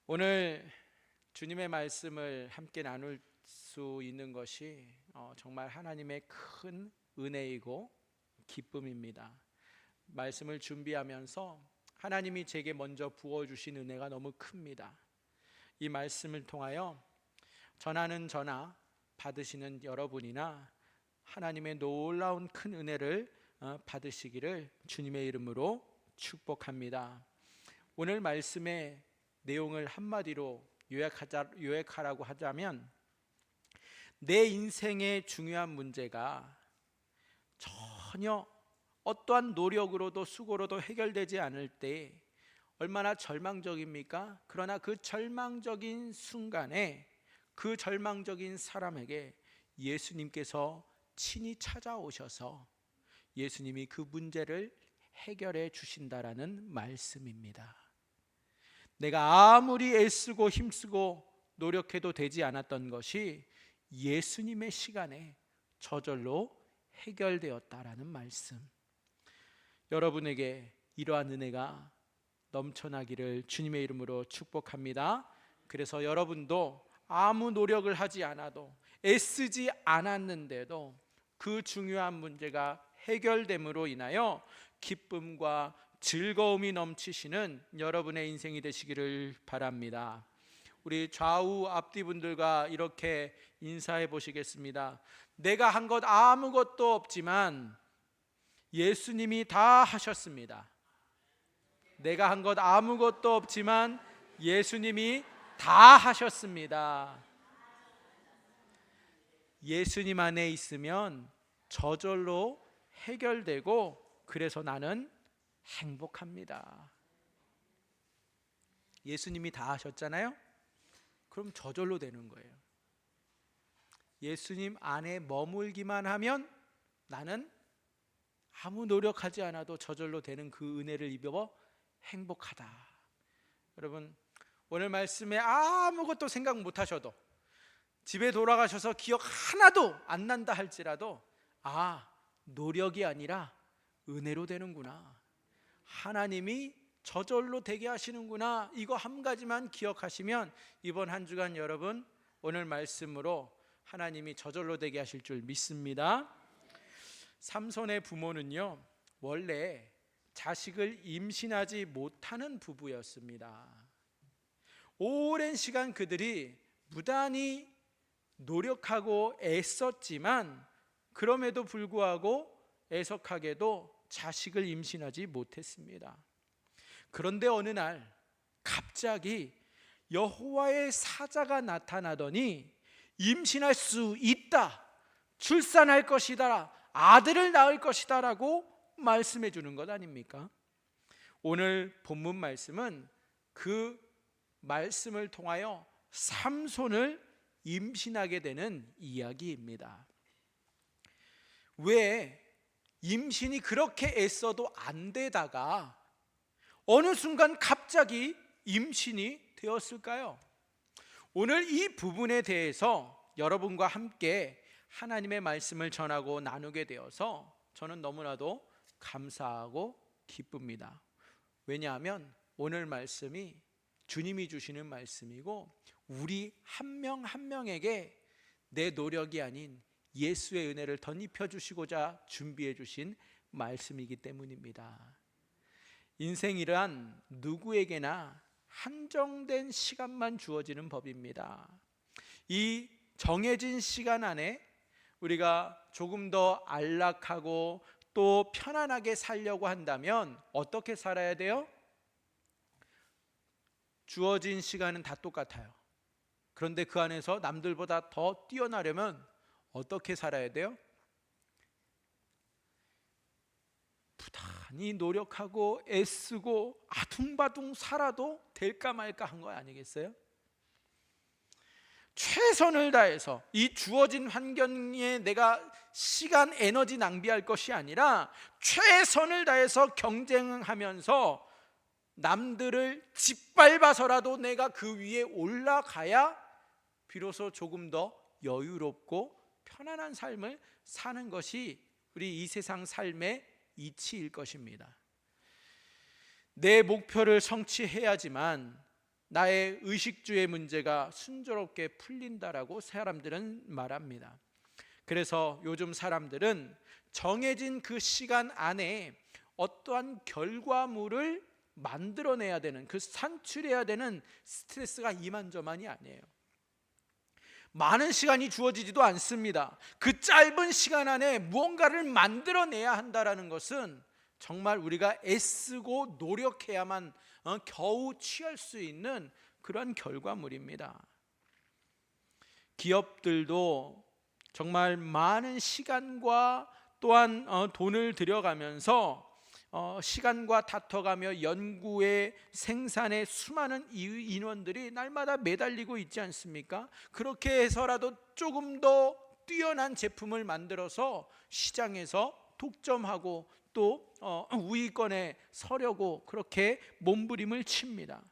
오늘 주님의 말씀을 함께 나눌 수 있는 것이 정말 하나님의 큰 은혜이고 기쁨입니다. 말씀을 준비하면서 하나님이 제게 먼저 부어주신 은혜가 너무 큽니다. 이 말씀을 통하여 전하는 저나 받으시는 여러분이나 하나님의 놀라운 큰 은혜를 받으시기를 주님의 이름으로 축복합니다. 오늘 말씀의 내용을 한마디로 요약하라고 하자면, 내 인생의 중요한 문제가 전혀 어떠한 노력으로도 수고로도 해결되지 않을 때 얼마나 절망적입니까? 그러나 그 절망적인 순간에 그 절망적인 사람에게 예수님께서 친히 찾아오셔서 예수님이 그 문제를 해결해 주신다라는 말씀입니다. 내가 아무리 애쓰고 힘쓰고 노력해도 되지 않았던 것이 예수님의 시간에 저절로 해결되었다라는 말씀. 여러분에게 이러한 은혜가 넘쳐나기를 주님의 이름으로 축복합니다. 그래서 여러분도 아무 노력을 하지 않아도, 애쓰지 않았는데도 그 중요한 문제가 해결됨으로 인하여 기쁨과 즐거움이 넘치시는 여러분의 인생이 되시기를 바랍니다. 우리 좌우 앞뒤 분들과 이렇게 인사해 보시겠습니다. 내가 한 것 아무것도 없지만 예수님이 다 하셨습니다. 내가 한 것 아무것도 없지만 예수님이 다 하셨습니다. 예수님 안에 있으면 저절로 해결되고, 그래서 나는 행복합니다. 예수님이 다 하셨잖아요? 그럼 저절로 되는 거예요. 예수님 안에 머물기만 하면 나는 아무 노력하지 않아도 저절로 되는 그 은혜를 입어 행복하다. 여러분, 오늘 말씀에 아무것도 생각 못 하셔도, 집에 돌아가셔서 기억 하나도 안 난다 할지라도, 노력이 아니라 은혜로 되는구나, 하나님이 저절로 되게 하시는구나, 이거 한 가지만 기억하시면 이번 한 주간 여러분 오늘 말씀으로 하나님이 저절로 되게 하실 줄 믿습니다. 삼손의 부모는요, 원래 자식을 임신하지 못하는 부부였습니다. 오랜 시간 그들이 무단히 노력하고 애썼지만 그럼에도 불구하고 애석하게도 자식을 임신하지 못했습니다. 그런데 어느 날 갑자기 여호와의 사자가 나타나더니 임신할 수 있다, 출산할 것이다, 아들을 낳을 것이다 라고 말씀해 주는 것 아닙니까? 오늘 본문 말씀은 그 말씀을 통하여 삼손을 임신하게 되는 이야기입니다. 왜 임신이 그렇게 애써도 안 되다가 어느 순간 갑자기 임신이 되었을까요? 오늘 이 부분에 대해서 여러분과 함께 하나님의 말씀을 전하고 나누게 되어서 저는 너무나도 감사하고 기쁩니다. 왜냐하면 오늘 말씀이 주님이 주시는 말씀이고, 우리 한 명 한 명에게 내 노력이 아닌 예수의 은혜를 덧입혀 주시고자 준비해 주신 말씀이기 때문입니다. 인생이란 누구에게나 한정된 시간만 주어지는 법입니다. 이 정해진 시간 안에 우리가 조금 더 안락하고 또 편안하게 살려고 한다면 어떻게 살아야 돼요? 주어진 시간은 다 똑같아요. 그런데 그 안에서 남들보다 더 뛰어나려면 어떻게 살아야 돼요? 부단히 노력하고 애쓰고 아둥바둥 살아도 될까 말까 한 거 아니겠어요? 최선을 다해서 이 주어진 환경에 내가 시간, 에너지 낭비할 것이 아니라 최선을 다해서 경쟁하면서 남들을 짓밟아서라도 내가 그 위에 올라가야 비로소 조금 더 여유롭고 편안한 삶을 사는 것이 우리 이 세상 삶의 이치일 것입니다. 내 목표를 성취해야지만 나의 의식주의 문제가 순조롭게 풀린다라고 사람들은 말합니다. 그래서 요즘 사람들은 정해진 그 시간 안에 어떠한 결과물을 만들어내야 되는, 그 산출해야 되는 스트레스가 이만저만이 아니에요. 많은 시간이 주어지지도 않습니다. 그 짧은 시간 안에 무언가를 만들어내야 한다는 것은 정말 우리가 애쓰고 노력해야만 겨우 취할 수 있는 그런 결과물입니다. 기업들도 정말 많은 시간과 또한 돈을 들여가면서 시간과 다퉈가며 연구에 생산에 수많은 인원들이 날마다 매달리고 있지 않습니까? 그렇게 해서라도 조금 더 뛰어난 제품을 만들어서 시장에서 독점하고 또 우위권에 서려고 그렇게 몸부림을 칩니다.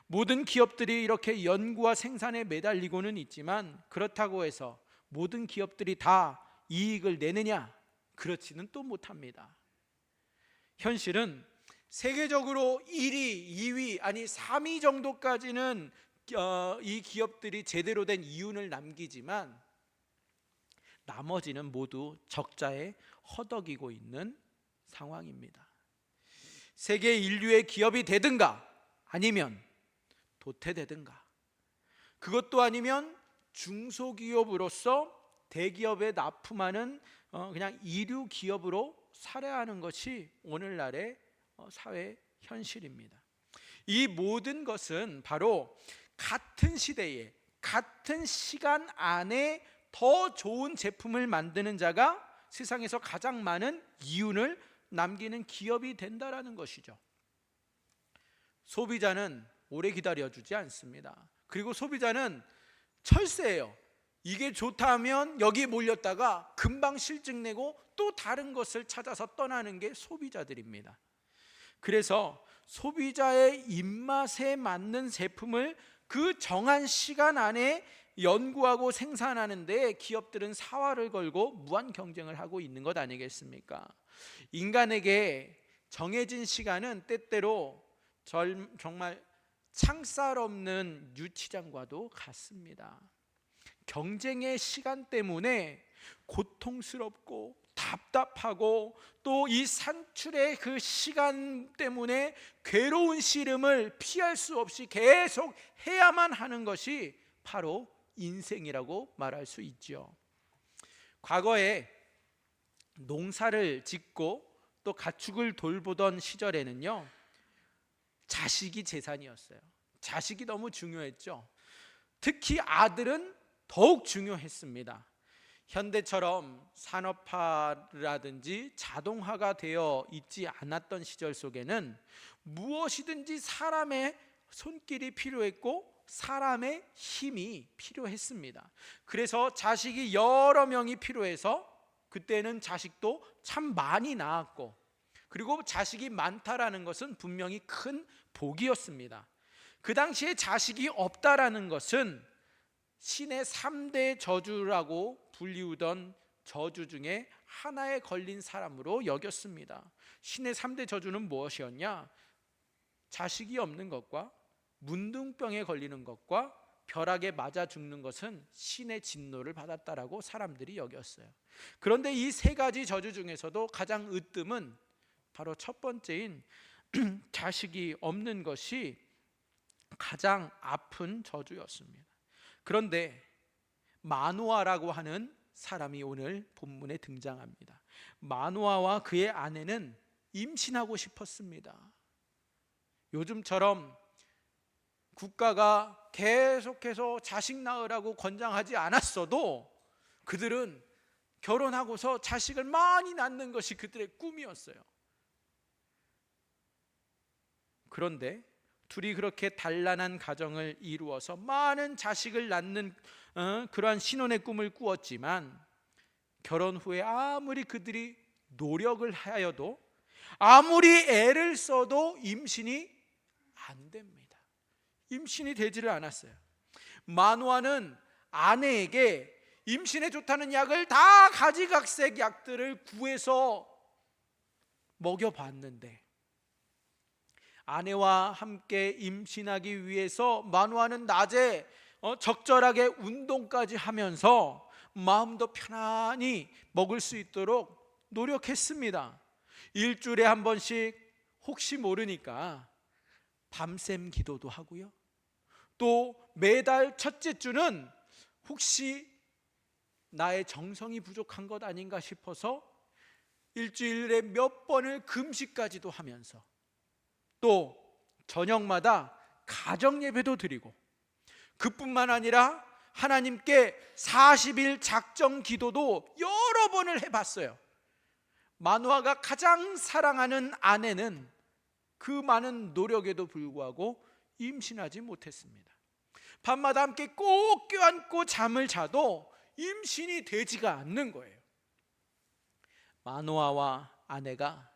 모든 기업들이 이렇게 연구와 생산에 매달리고는 있지만 그렇다고 해서 모든 기업들이 다 이익을 내느냐? 그렇지는 또 못합니다. 현실은 세계적으로 1위, 2위 아니 3위 정도까지는 이 기업들이 제대로 된 이윤을 남기지만 나머지는 모두 적자에 허덕이고 있는 상황입니다. 세계 인류의 기업이 되든가 아니면 도태되든가, 그것도 아니면 중소기업으로서 대기업에 납품하는 그냥 이류 기업으로 살아야 하는 것이 오늘날의 사회 현실입니다. 이 모든 것은 바로 같은 시대에 같은 시간 안에 더 좋은 제품을 만드는 자가 세상에서 가장 많은 이윤을 남기는 기업이 된다라는 것이죠. 소비자는 오래 기다려주지 않습니다. 그리고 소비자는 철새예요. 이게 좋다 하면 여기에 몰렸다가 금방 실증 내고 또 다른 것을 찾아서 떠나는 게 소비자들입니다. 그래서 소비자의 입맛에 맞는 제품을 그 정한 시간 안에 연구하고 생산하는 데 기업들은 사활을 걸고 무한 경쟁을 하고 있는 것 아니겠습니까? 인간에게 정해진 시간은 때때로 정말 창살 없는 유치장과도 같습니다. 경쟁의 시간 때문에 고통스럽고 답답하고 또 이 산출의 그 시간 때문에 괴로운 시름을 피할 수 없이 계속 해야만 하는 것이 바로 인생이라고 말할 수 있죠. 과거에 농사를 짓고 또 가축을 돌보던 시절에는요, 자식이 재산이었어요. 자식이 너무 중요했죠. 특히 아들은 더욱 중요했습니다. 현대처럼 산업화라든지 자동화가 되어 있지 않았던 시절 속에는 무엇이든지 사람의 손길이 필요했고 사람의 힘이 필요했습니다. 그래서 자식이 여러 명이 필요해서 그때는 자식도 참 많이 낳았고, 그리고 자식이 많다라는 것은 분명히 큰 복이었습니다. 그 당시에 자식이 없다라는 것은 신의 3대 저주라고 불리우던 저주 중에 하나에 걸린 사람으로 여겼습니다. 신의 3대 저주는 무엇이었냐? 자식이 없는 것과 문둥병에 걸리는 것과 벼락에 맞아 죽는 것은 신의 진노를 받았다라고 사람들이 여겼어요. 그런데 이 세 가지 저주 중에서도 가장 으뜸은 바로 첫 번째인 자식이 없는 것이 가장 아픈 저주였습니다. 그런데 마누아라고 하는 사람이 오늘 본문에 등장합니다. 마누아와 그의 아내는 임신하고 싶었습니다. 요즘처럼 국가가 계속해서 자식 낳으라고 권장하지 않았어도 그들은 결혼하고서 자식을 많이 낳는 것이 그들의 꿈이었어요. 그런데 둘이 그렇게 단란한 가정을 이루어서 많은 자식을 낳는 그러한 신혼의 꿈을 꾸었지만 결혼 후에 아무리 그들이 노력을 하여도 아무리 애를 써도 임신이 안 됩니다. 임신이 되지를 않았어요. 마누아는 아내에게 임신에 좋다는 약을 다 가지각색 약들을 구해서 먹여봤는데 아내와 함께 임신하기 위해서 마노아는 낮에 적절하게 운동까지 하면서 마음도 편안히 먹을 수 있도록 노력했습니다. 일주일에 한 번씩 혹시 모르니까 밤샘 기도도 하고요. 또 매달 첫째 주는 혹시 나의 정성이 부족한 것 아닌가 싶어서 일주일에 몇 번을 금식까지도 하면서 또 저녁마다 가정 예배도 드리고, 그뿐만 아니라 하나님께 40일 작정 기도도 여러 번을 해봤어요. 마노아가 가장 사랑하는 아내는 그 많은 노력에도 불구하고 임신하지 못했습니다. 밤마다 함께 꼭 껴안고 잠을 자도 임신이 되지가 않는 거예요. 마노아와 아내가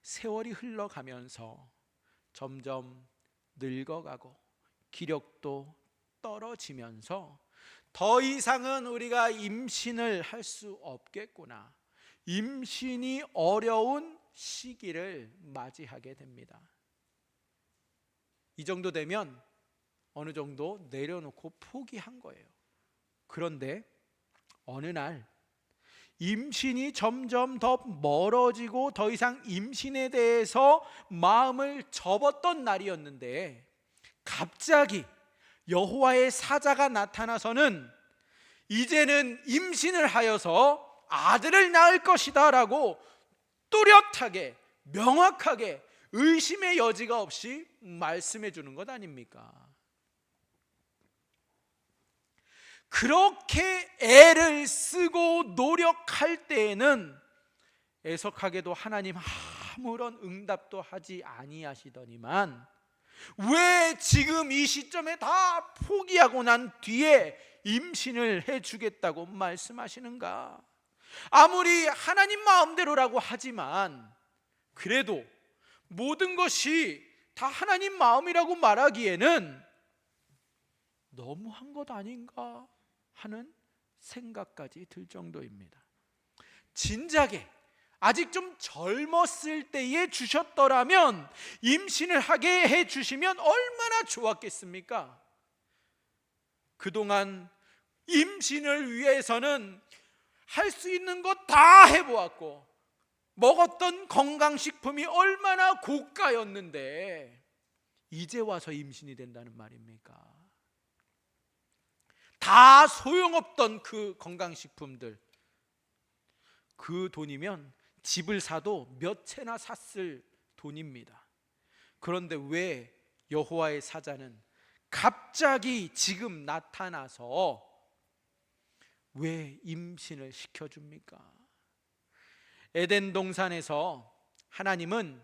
세월이 흘러가면서 점점 늙어가고 기력도 떨어지면서 더 이상은 우리가 임신을 할 수 없겠구나, 임신이 어려운 시기를 맞이하게 됩니다. 이 정도 되면 어느 정도 내려놓고 포기한 거예요. 그런데 어느 날 임신이 점점 더 멀어지고 더 이상 임신에 대해서 마음을 접었던 날이었는데, 갑자기 여호와의 사자가 나타나서는 이제는 임신을 하여서 아들을 낳을 것이다 라고 뚜렷하게 명확하게 의심의 여지가 없이 말씀해 주는 것 아닙니까? 그렇게 애를 쓰고 노력할 때에는 애석하게도 하나님 아무런 응답도 하지 아니하시더니만, 왜 지금 이 시점에 다 포기하고 난 뒤에 임신을 해주겠다고 말씀하시는가? 아무리 하나님 마음대로라고 하지만 그래도 모든 것이 다 하나님 마음이라고 말하기에는 너무한 것 아닌가 하는 생각까지 들 정도입니다. 진작에 아직 좀 젊었을 때에 주셨더라면, 임신을 하게 해주시면 얼마나 좋았겠습니까? 그동안 임신을 위해서는 할 수 있는 것 다 해보았고, 먹었던 건강식품이 얼마나 고가였는데 이제 와서 임신이 된다는 말입니까? 다 소용없던 그 건강식품들, 그 돈이면 집을 사도 몇 채나 샀을 돈입니다. 그런데 왜 여호와의 사자는 갑자기 지금 나타나서 왜 임신을 시켜줍니까? 에덴 동산에서 하나님은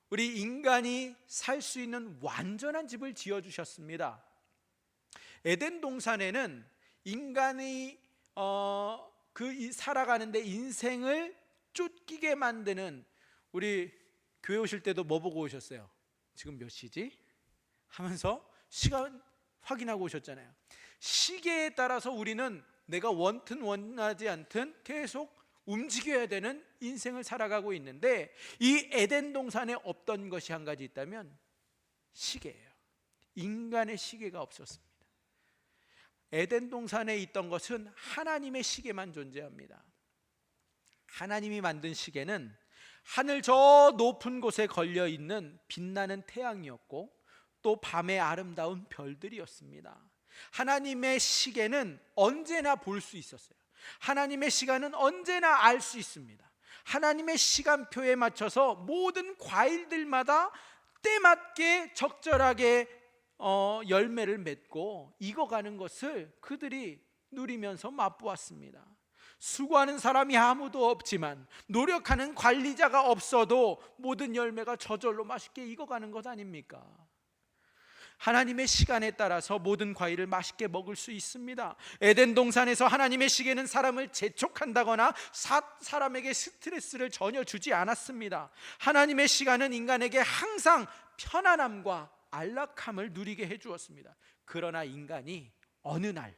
우리 인간이 살 수 있는 완전한 집을 지어주셨습니다. 에덴 동산에는 인간이 살아가는데 인생을 쫓기게 만드는, 우리 교회 오실 때도 뭐 보고 오셨어요? 지금 몇 시지? 하면서 시간 확인하고 오셨잖아요. 시계에 따라서 우리는 내가 원튼 원하지 않든 계속 움직여야 되는 인생을 살아가고 있는데, 이 에덴 동산에 없던 것이 한 가지 있다면 시계예요. 인간의 시계가 없었습니다. 에덴 동산에 있던 것은 하나님의 시계만 존재합니다. 하나님이 만든 시계는 하늘 저 높은 곳에 걸려 있는 빛나는 태양이었고, 또 밤의 아름다운 별들이었습니다. 하나님의 시계는 언제나 볼 수 있었어요. 하나님의 시간은 언제나 알 수 있습니다. 하나님의 시간표에 맞춰서 모든 과일들마다 때맞게 적절하게 열매를 맺고 익어가는 것을 그들이 누리면서 맛보았습니다. 수고하는 사람이 아무도 없지만, 노력하는 관리자가 없어도 모든 열매가 저절로 맛있게 익어가는 것 아닙니까? 하나님의 시간에 따라서 모든 과일을 맛있게 먹을 수 있습니다. 에덴 동산에서 하나님의 시계는 사람을 재촉한다거나 사람에게 스트레스를 전혀 주지 않았습니다. 하나님의 시간은 인간에게 항상 편안함과 안락함을 누리게 해주었습니다. 그러나 인간이 어느 날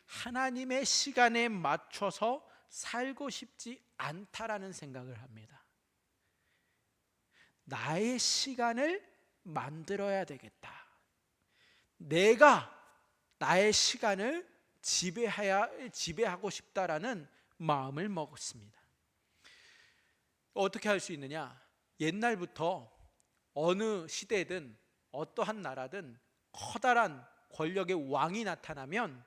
하나님의 시간에 맞춰서 살고 싶지 않다라는 생각을 합니다. 나의 시간을 만들어야 되겠다. 내가 나의 시간을 지배하고 싶다라는 마음을 먹었습니다. 어떻게 할 수 있느냐? 옛날부터 어느 시대든 어떠한 나라든 커다란 권력의 왕이 나타나면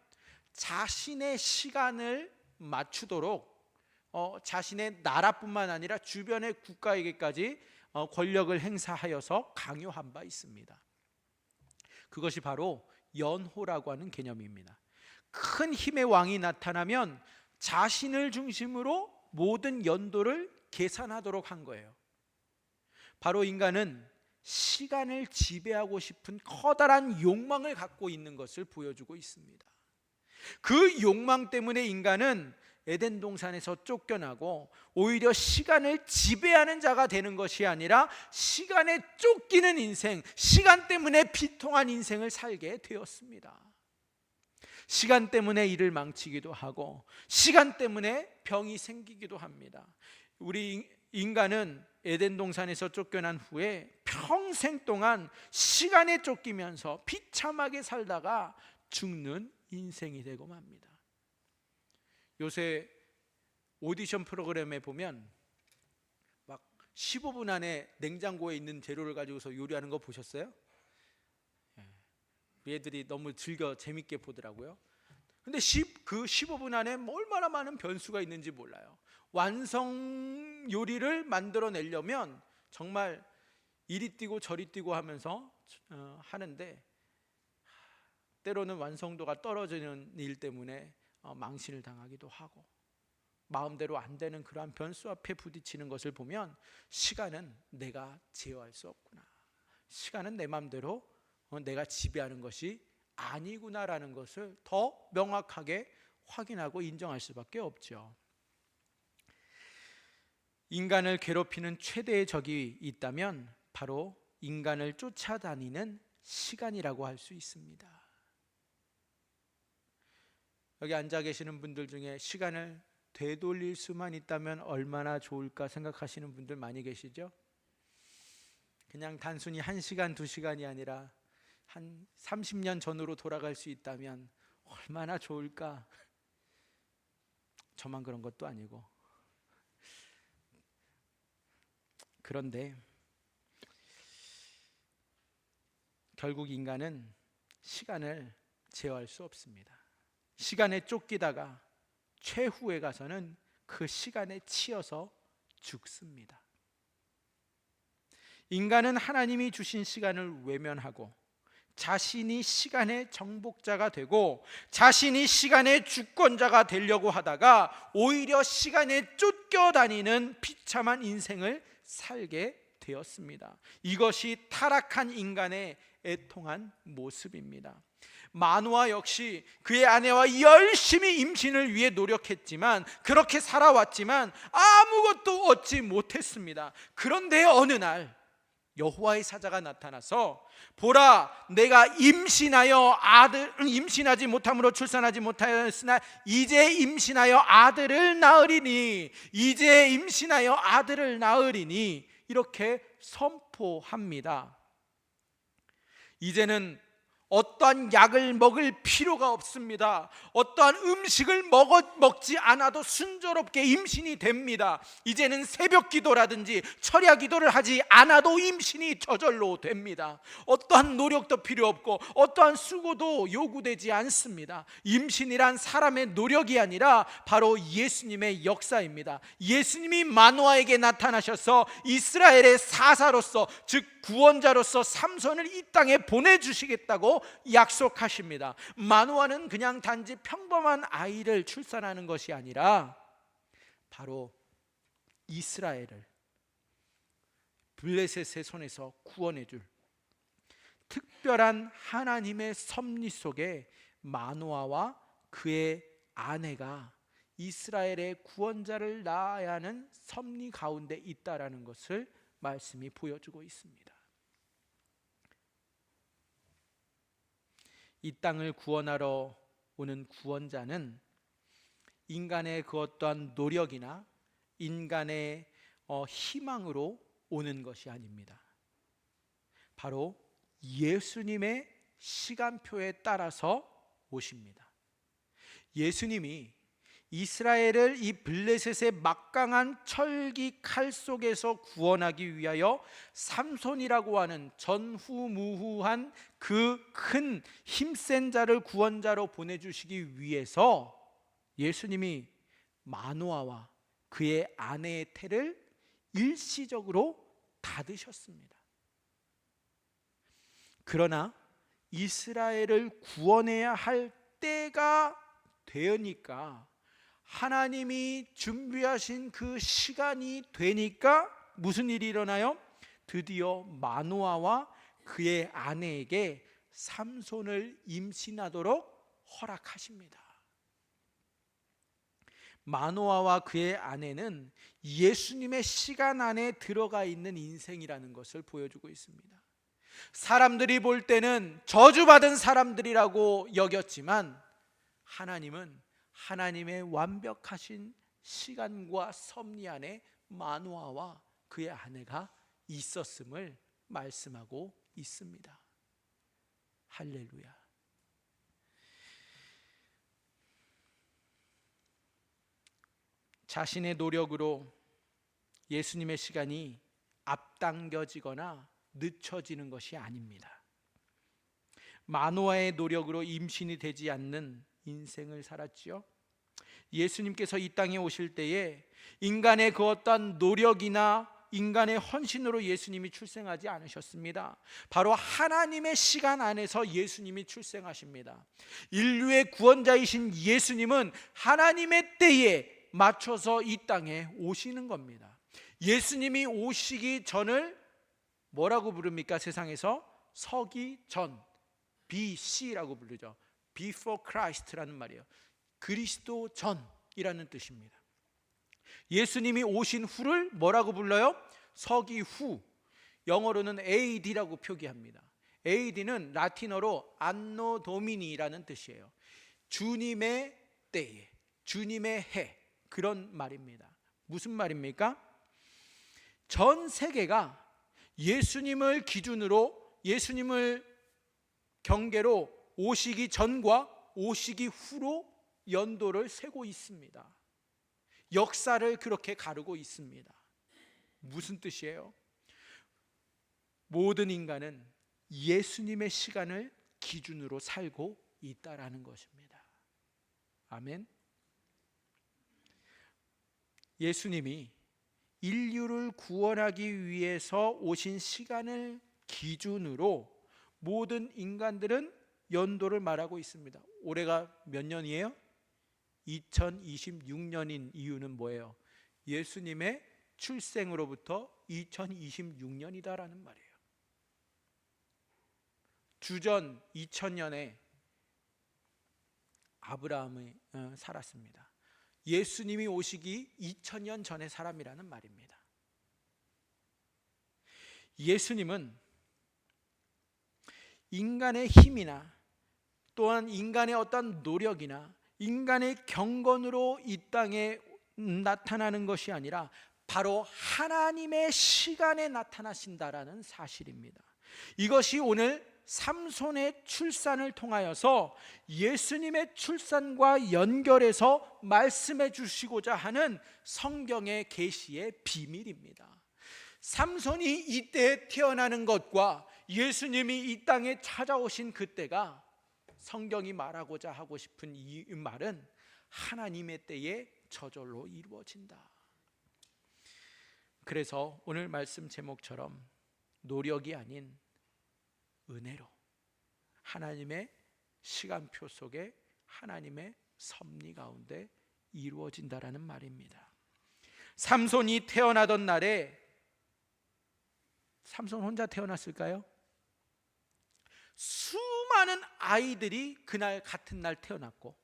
자신의 시간을 맞추도록 자신의 나라뿐만 아니라 주변의 국가에게까지 권력을 행사하여서 강요한 바 있습니다. 그것이 바로 연호라고 하는 개념입니다. 큰 힘의 왕이 나타나면 자신을 중심으로 모든 연도를 계산하도록 한 거예요. 바로 인간은 시간을 지배하고 싶은 커다란 욕망을 갖고 있는 것을 보여주고 있습니다. 그 욕망 때문에 인간은 에덴 동산에서 쫓겨나고 오히려 시간을 지배하는 자가 되는 것이 아니라 시간에 쫓기는 인생, 시간 때문에 비통한 인생을 살게 되었습니다. 시간 때문에 일을 망치기도 하고 시간 때문에 병이 생기기도 합니다. 우리 인간은 에덴 동산에서 쫓겨난 후에 평생 동안 시간에 쫓기면서 비참하게 살다가 죽는 인생이 되고 맙니다. 요새 오디션 프로그램에 보면 막 15분 안에 냉장고에 있는 재료를 가지고서 요리하는 거 보셨어요? 얘들이 너무 즐겨 재밌게 보더라고요. 근데 그 15분 안에 얼마나 많은 변수가 있는지 몰라요. 완성 요리를 만들어내려면 정말 이리 뛰고 저리 뛰고 하면서 하는데 때로는 완성도가 떨어지는 일 때문에 망신을 당하기도 하고 마음대로 안 되는 그러한 변수 앞에 부딪히는 것을 보면 시간은 내가 제어할 수 없구나, 시간은 내 마음대로 내가 지배하는 것이 아니구나라는 것을 더 명확하게 확인하고 인정할 수밖에 없죠. 인간을 괴롭히는 최대의 적이 있다면 바로 인간을 쫓아다니는 시간이라고 할 수 있습니다. 여기 앉아 계시는 분들 중에 시간을 되돌릴 수만 있다면 얼마나 좋을까 생각하시는 분들 많이 계시죠? 그냥 단순히 1시간, 2시간이 아니라 한 30년 전으로 돌아갈 수 있다면 얼마나 좋을까? 저만 그런 것도 아니고. 그런데 결국 인간은 시간을 제어할 수 없습니다. 시간에 쫓기다가 최후에 가서는 그 시간에 치여서 죽습니다. 인간은 하나님이 주신 시간을 외면하고 자신이 시간의 정복자가 되고 자신이 시간의 주권자가 되려고 하다가 오히려 시간에 쫓겨다니는 비참한 인생을 살게 되었습니다. 이것이 타락한 인간의 애통한 모습입니다. 마노아 역시 그의 아내와 열심히 임신을 위해 노력했지만 그렇게 살아왔지만 아무것도 얻지 못했습니다. 그런데 어느 날 여호와의 사자가 나타나서 보라, 내가 임신하지 못함으로 출산하지 못하였으나 이제 임신하여 아들을 낳으리니 이렇게 선포합니다. 이제는 어떠한 약을 먹을 필요가 없습니다. 어떠한 음식을 먹지 않아도 순조롭게 임신이 됩니다. 이제는 새벽 기도라든지 철야 기도를 하지 않아도 임신이 저절로 됩니다. 어떠한 노력도 필요 없고 어떠한 수고도 요구되지 않습니다. 임신이란 사람의 노력이 아니라 바로 예수님의 역사입니다. 예수님이 마노아에게 나타나셔서 이스라엘의 사사로서, 즉 구원자로서 삼손을 이 땅에 보내주시겠다고 약속하십니다. 마노아는 그냥 단지 평범한 아이를 출산하는 것이 아니라 바로 이스라엘을 블레셋의 손에서 구원해줄 특별한 하나님의 섭리 속에 마노아와 그의 아내가 이스라엘의 구원자를 낳아야 하는 섭리 가운데 있다라는 것을 말씀이 보여주고 있습니다. 이 땅을 구원하러 오는 구원자는 인간의 그 어떠한 노력이나 인간의 희망으로 오는 것이 아닙니다. 바로 예수님의 시간표에 따라서 오십니다. 예수님이 이스라엘을 이 블레셋의 막강한 철기 칼 속에서 구원하기 위하여 삼손이라고 하는 전후무후한 그 큰 힘센 자를 구원자로 보내주시기 위해서 예수님이 마노아와 그의 아내의 태를 일시적으로 닫으셨습니다. 그러나 이스라엘을 구원해야 할 때가 되니까, 하나님이 준비하신 그 시간이 되니까 무슨 일이 일어나요? 드디어 마노아와 그의 아내에게 삼손을 임신하도록 허락하십니다. 마노아와 그의 아내는 예수님의 시간 안에 들어가 있는 인생이라는 것을 보여주고 있습니다. 사람들이 볼 때는 저주받은 사람들이라고 여겼지만, 하나님은 하나님의 완벽하신 시간과 섭리 안에 마노아와 그의 아내가 있었음을 말씀하고 있습니다. 할렐루야. 자신의 노력으로 예수님의 시간이 앞당겨지거나 늦춰지는 것이 아닙니다. 마노아의 노력으로 임신이 되지 않는 인생을 살았지요. 예수님께서 이 땅에 오실 때에 인간의 그 어떤 노력이나 인간의 헌신으로 예수님이 출생하지 않으셨습니다. 바로 하나님의 시간 안에서 예수님이 출생하십니다. 인류의 구원자이신 예수님은 하나님의 때에 맞춰서 이 땅에 오시는 겁니다. 예수님이 오시기 전을 뭐라고 부릅니까? 세상에서 서기 전, BC라고 부르죠. Before Christ라는 말이에요. 그리스도 전이라는 뜻입니다. 예수님이 오신 후를 뭐라고 불러요? 서기 후. 영어로는 AD라고 표기합니다. AD는 라틴어로 안노 도미니라는 뜻이에요. 주님의 때에, 주님의 해, 그런 말입니다. 무슨 말입니까? 전 세계가 예수님을 기준으로, 예수님을 경계로 오시기 전과 오시기 후로 연도를 세고 있습니다. 역사를 그렇게 가르고 있습니다. 무슨 뜻이에요? 모든 인간은 예수님의 시간을 기준으로 살고 있다라는 것입니다. 아멘. 예수님이 인류를 구원하기 위해서 오신 시간을 기준으로 모든 인간들은 연도를 말하고 있습니다. 올해가 몇 년이에요? 2026년인 이유는 뭐예요? 예수님의 출생으로부터 2026년이다라는 말이에요. 주전 2000년에 아브라함이 살았습니다. 예수님이 오시기 2000년 전의 사람이라는 말입니다. 예수님은 인간의 힘이나 또한 인간의 어떤 노력이나 인간의 경건으로 이 땅에 나타나는 것이 아니라 바로 하나님의 시간에 나타나신다라는 사실입니다. 이것이 오늘 삼손의 출산을 통하여서 예수님의 출산과 연결해서 말씀해 주시고자 하는 성경의 계시의 비밀입니다. 삼손이 이때 태어나는 것과 예수님이 이 땅에 찾아오신 그때가 성경이 말하고자 하고 싶은 이 말은 하나님의 때에 저절로 이루어진다. 그래서 오늘 말씀 제목처럼 노력이 아닌 은혜로 하나님의 시간표 속에 하나님의 섭리 가운데 이루어진다라는 말입니다. 삼손이 태어나던 날에, 삼손 혼자 태어났을까요? 수많은 아이들이 그날 같은 날 태어났고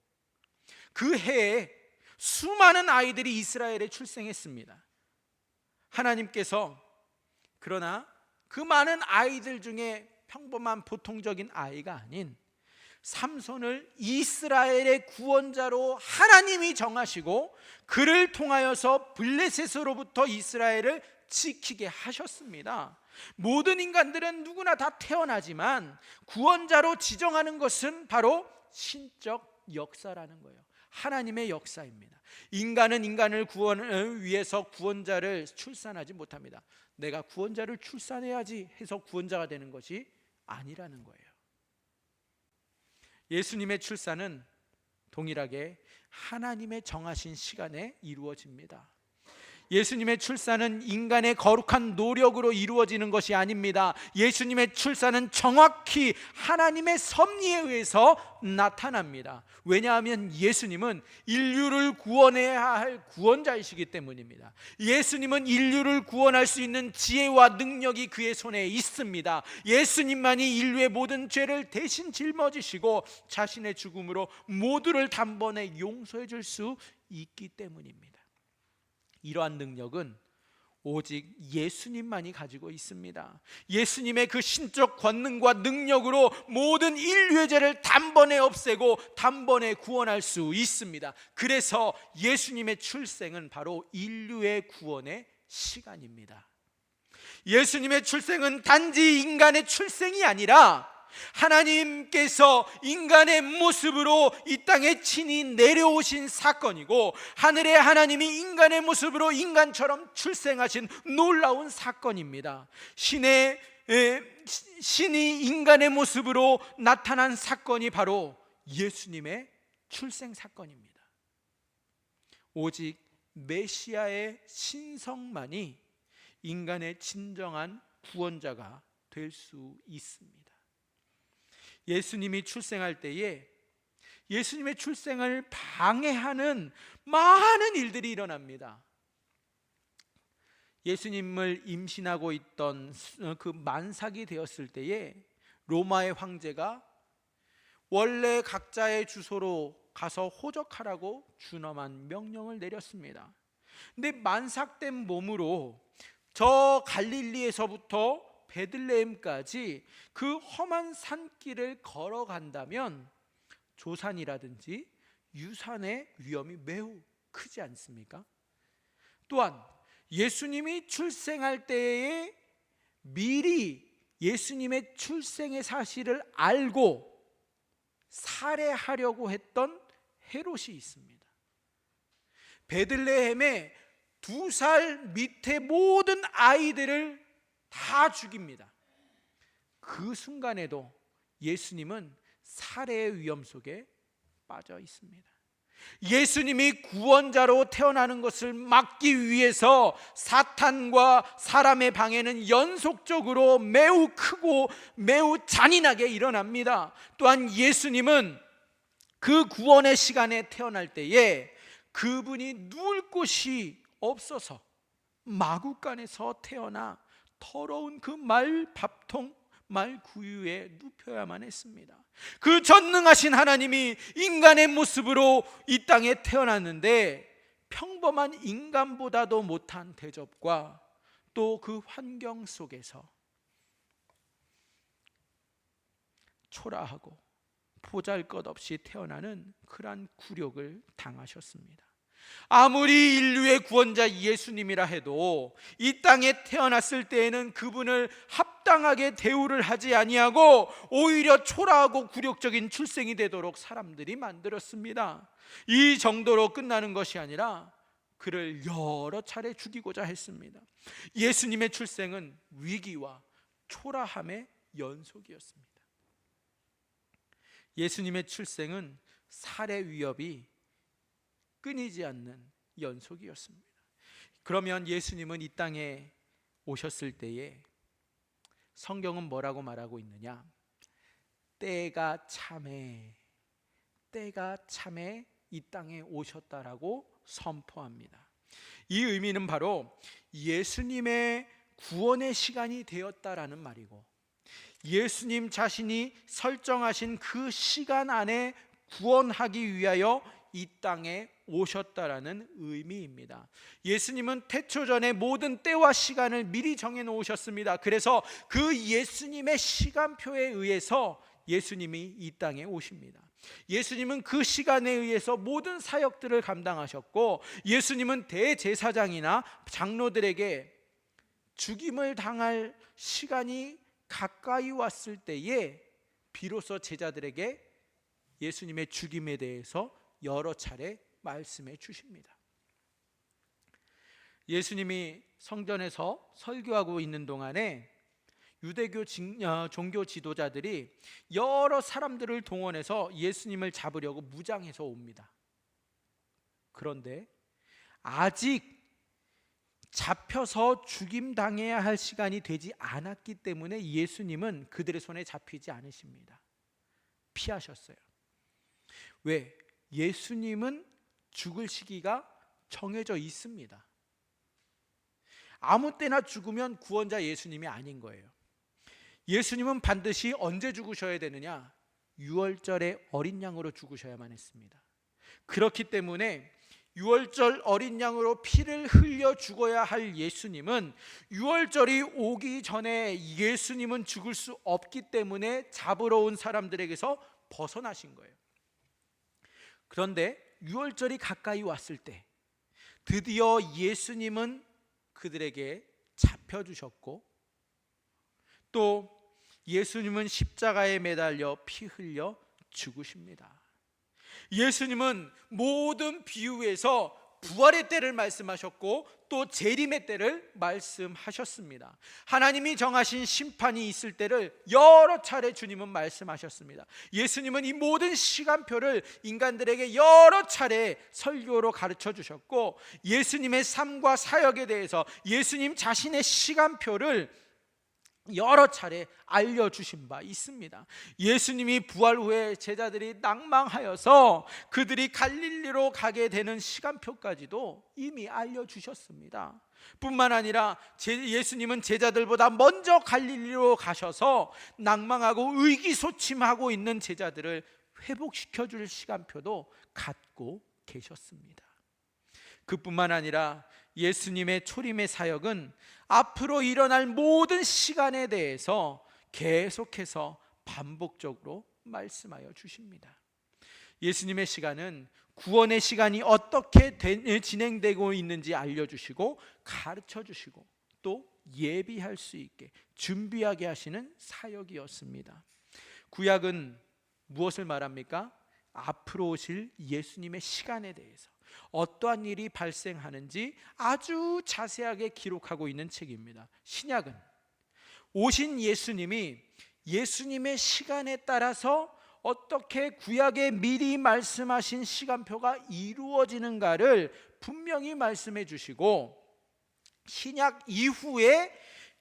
그 해에 수많은 아이들이 이스라엘에 출생했습니다. 하나님께서 그러나 그 많은 아이들 중에 평범한 보통적인 아이가 아닌 삼손을 이스라엘의 구원자로 하나님이 정하시고 그를 통하여서 블레셋으로부터 이스라엘을 지키게 하셨습니다. 모든 인간들은 누구나 다 태어나지만 구원자로 지정하는 것은 바로 신적 역사라는 거예요. 하나님의 역사입니다. 인간은 인간을 구원을 위해서 구원자를 출산하지 못합니다. 내가 구원자를 출산해야지 해서 구원자가 되는 것이 아니라는 거예요. 예수님의 출산은 동일하게 하나님의 정하신 시간에 이루어집니다. 예수님의 출산은 인간의 거룩한 노력으로 이루어지는 것이 아닙니다. 예수님의 출산은 정확히 하나님의 섭리에 의해서 나타납니다. 왜냐하면 예수님은 인류를 구원해야 할 구원자이시기 때문입니다. 예수님은 인류를 구원할 수 있는 지혜와 능력이 그의 손에 있습니다. 예수님만이 인류의 모든 죄를 대신 짊어지시고 자신의 죽음으로 모두를 단번에 용서해 줄 수 있기 때문입니다. 이러한 능력은 오직 예수님만이 가지고 있습니다. 예수님의 그 신적 권능과 능력으로 모든 인류의 죄를 단번에 없애고 단번에 구원할 수 있습니다. 그래서 예수님의 출생은 바로 인류의 구원의 시간입니다. 예수님의 출생은 단지 인간의 출생이 아니라 하나님께서 인간의 모습으로 이 땅에 친히 내려오신 사건이고, 하늘의 하나님이 인간의 모습으로 인간처럼 출생하신 놀라운 사건입니다. 신이 인간의 모습으로 나타난 사건이 바로 예수님의 출생 사건입니다. 오직 메시아의 신성만이 인간의 진정한 구원자가 될 수 있습니다. 예수님이 출생할 때에 예수님의 출생을 방해하는 많은 일들이 일어납니다. 예수님을 임신하고 있던 그 만삭이 되었을 때에 로마의 황제가 원래 각자의 주소로 가서 호적하라고 준엄한 명령을 내렸습니다. 근데 만삭된 몸으로 저 갈릴리에서부터 베들레헴까지 그 험한 산길을 걸어간다면 조산이라든지 유산의 위험이 매우 크지 않습니까? 또한 예수님이 출생할 때에 미리 예수님의 출생의 사실을 알고 살해하려고 했던 헤롯이 있습니다. 베들레헴에 2살 밑에 모든 아이들을 다 죽입니다. 그 순간에도 예수님은 살해의 위험 속에 빠져 있습니다. 예수님이 구원자로 태어나는 것을 막기 위해서 사탄과 사람의 방해는 연속적으로 매우 크고 매우 잔인하게 일어납니다. 또한 예수님은 그 구원의 시간에 태어날 때에 그분이 누울 곳이 없어서 마구간에서 태어나 더러운 그 말밥통, 말구유에 눕혀야만 했습니다. 그 전능하신 하나님이 인간의 모습으로 이 땅에 태어났는데 평범한 인간보다도 못한 대접과 또 그 환경 속에서 초라하고 보잘것없이 태어나는 그러한 굴욕을 당하셨습니다. 아무리 인류의 구원자 예수님이라 해도 이 땅에 태어났을 때에는 그분을 합당하게 대우를 하지 아니하고 오히려 초라하고 굴욕적인 출생이 되도록 사람들이 만들었습니다. 이 정도로 끝나는 것이 아니라 그를 여러 차례 죽이고자 했습니다. 예수님의 출생은 위기와 초라함의 연속이었습니다. 예수님의 출생은 살해 위협이 끊이지 않는 연속이었습니다. 그러면 예수님은 이 땅에 오셨을 때에 성경은 뭐라고 말하고 있느냐? 때가 참에 이 땅에 오셨다라고 선포합니다. 이 의미는 바로 예수님의 구원의 시간이 되었다라는 말이고, 예수님 자신이 설정하신 그 시간 안에 구원하기 위하여 이 땅에 오셨다라는 의미입니다. 예수님은 태초전에 모든 때와 시간을 미리 정해 놓으셨습니다. 그래서 그 예수님의 시간표에 의해서 예수님이 이 땅에 오십니다. 예수님은 그 시간에 의해서 모든 사역들을 감당하셨고, 예수님은 대제사장이나 장로들에게 죽임을 당할 시간이 가까이 왔을 때에 비로소 제자들에게 예수님의 죽임에 대해서 여러 차례 말씀해 주십니다. 예수님이 성전에서 설교하고 있는 동안에 유대교 종교 지도자들이 여러 사람들을 동원해서 예수님을 잡으려고 무장해서 옵니다. 그런데 아직 잡혀서 죽임당해야 할 시간이 되지 않았기 때문에 예수님은 그들의 손에 잡히지 않으십니다. 피하셨어요. 왜? 예수님은 죽을 시기가 정해져 있습니다. 아무 때나 죽으면 구원자 예수님이 아닌 거예요. 예수님은 반드시 언제 죽으셔야 되느냐? 유월절에 어린 양으로 죽으셔야만 했습니다. 그렇기 때문에 유월절 어린 양으로 피를 흘려 죽어야 할 예수님은 유월절이 오기 전에 예수님은 죽을 수 없기 때문에 잡으러 온 사람들에게서 벗어나신 거예요. 그런데 유월절이 가까이 왔을 때 드디어 예수님은 그들에게 잡혀주셨고 또 예수님은 십자가에 매달려 피 흘려 죽으십니다. 예수님은 모든 비유에서 부활의 때를 말씀하셨고 또 재림의 때를 말씀하셨습니다. 하나님이 정하신 심판이 있을 때를 여러 차례 주님은 말씀하셨습니다. 예수님은 이 모든 시간표를 인간들에게 여러 차례 설교로 가르쳐 주셨고 예수님의 삶과 사역에 대해서 예수님 자신의 시간표를 여러 차례 알려주신 바 있습니다. 예수님이 부활 후에 제자들이 낭망하여서 그들이 갈릴리로 가게 되는 시간표까지도 이미 알려주셨습니다. 뿐만 아니라 예수님은 제자들보다 먼저 갈릴리로 가셔서 낭망하고 의기소침하고 있는 제자들을 회복시켜 줄 시간표도 갖고 계셨습니다. 그뿐만 아니라 예수님의 초림의 사역은 앞으로 일어날 모든 시간에 대해서 계속해서 반복적으로 말씀하여 주십니다. 예수님의 시간은 구원의 시간이 어떻게 진행되고 있는지 알려주시고 가르쳐 주시고 또 예비할 수 있게 준비하게 하시는 사역이었습니다. 구약은 무엇을 말합니까? 앞으로 오실 예수님의 시간에 대해서 어떠한 일이 발생하는지 아주 자세하게 기록하고 있는 책입니다. 신약은 오신 예수님이 예수님의 시간에 따라서 어떻게 구약에 미리 말씀하신 시간표가 이루어지는가를 분명히 말씀해 주시고 신약 이후에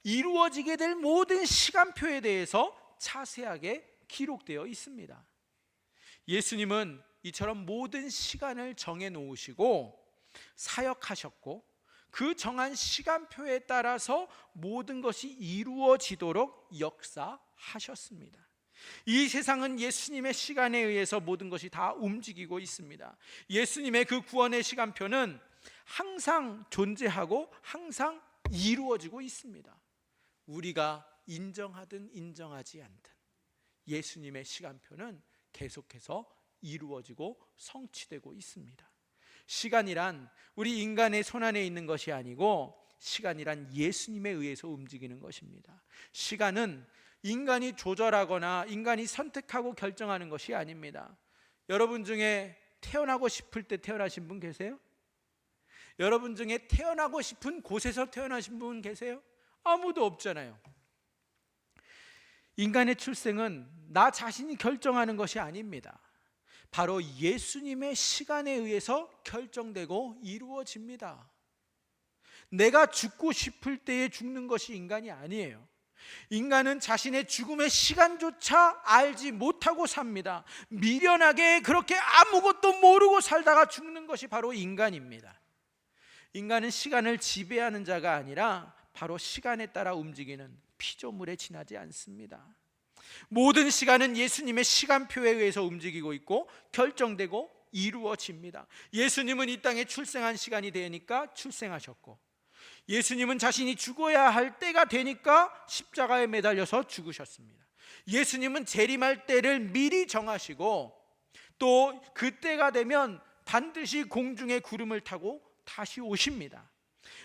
이루어지게 될 모든 시간표에 대해서 자세하게 기록되어 있습니다. 예수님은 이처럼 모든 시간을 정해 놓으시고 사역하셨고 그 정한 시간표에 따라서 모든 것이 이루어지도록 역사하셨습니다. 이 세상은 예수님의 시간에 의해서 모든 것이 다 움직이고 있습니다. 예수님의 그 구원의 시간표는 항상 존재하고 항상 이루어지고 있습니다. 우리가 인정하든 인정하지 않든 예수님의 시간표는 계속해서 이루어지고 성취되고 있습니다. 시간이란 우리 인간의 손안에 있는 것이 아니고 시간이란 예수님에 의해서 움직이는 것입니다. 시간은 인간이 조절하거나 인간이 선택하고 결정하는 것이 아닙니다. 여러분 중에 태어나고 싶을 때 태어나신 분 계세요? 여러분 중에 태어나고 싶은 곳에서 태어나신 분 계세요? 아무도 없잖아요. 인간의 출생은 나 자신이 결정하는 것이 아닙니다. 바로 예수님의 시간에 의해서 결정되고 이루어집니다. 내가 죽고 싶을 때에 죽는 것이 인간이 아니에요. 인간은 자신의 죽음의 시간조차 알지 못하고 삽니다. 미련하게 그렇게 아무것도 모르고 살다가 죽는 것이 바로 인간입니다. 인간은 시간을 지배하는 자가 아니라 바로 시간에 따라 움직이는 피조물에 지나지 않습니다. 모든 시간은 예수님의 시간표에 의해서 움직이고 있고 결정되고 이루어집니다. 예수님은 이 땅에 출생한 시간이 되니까 출생하셨고 예수님은 자신이 죽어야 할 때가 되니까 십자가에 매달려서 죽으셨습니다. 예수님은 재림할 때를 미리 정하시고 또 그때가 되면 반드시 공중의 구름을 타고 다시 오십니다.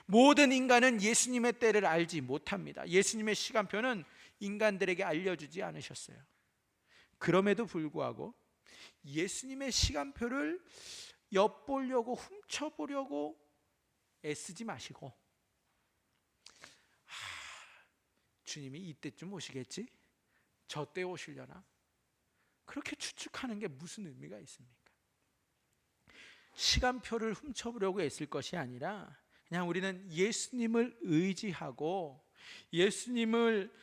모든 인간은 예수님의 때를 알지 못합니다. 예수님의 시간표는 인간들에게 알려주지 않으셨어요. 그럼에도 불구하고 예수님의 시간표를 엿보려고 훔쳐보려고 애쓰지 마시고, 주님이 이때쯤 오시겠지? 저 때 오시려나? 그렇게 추측하는 게 무슨 의미가 있습니까? 시간표를 훔쳐보려고 애쓸 것이 아니라 그냥 우리는 예수님을 의지하고 예수님을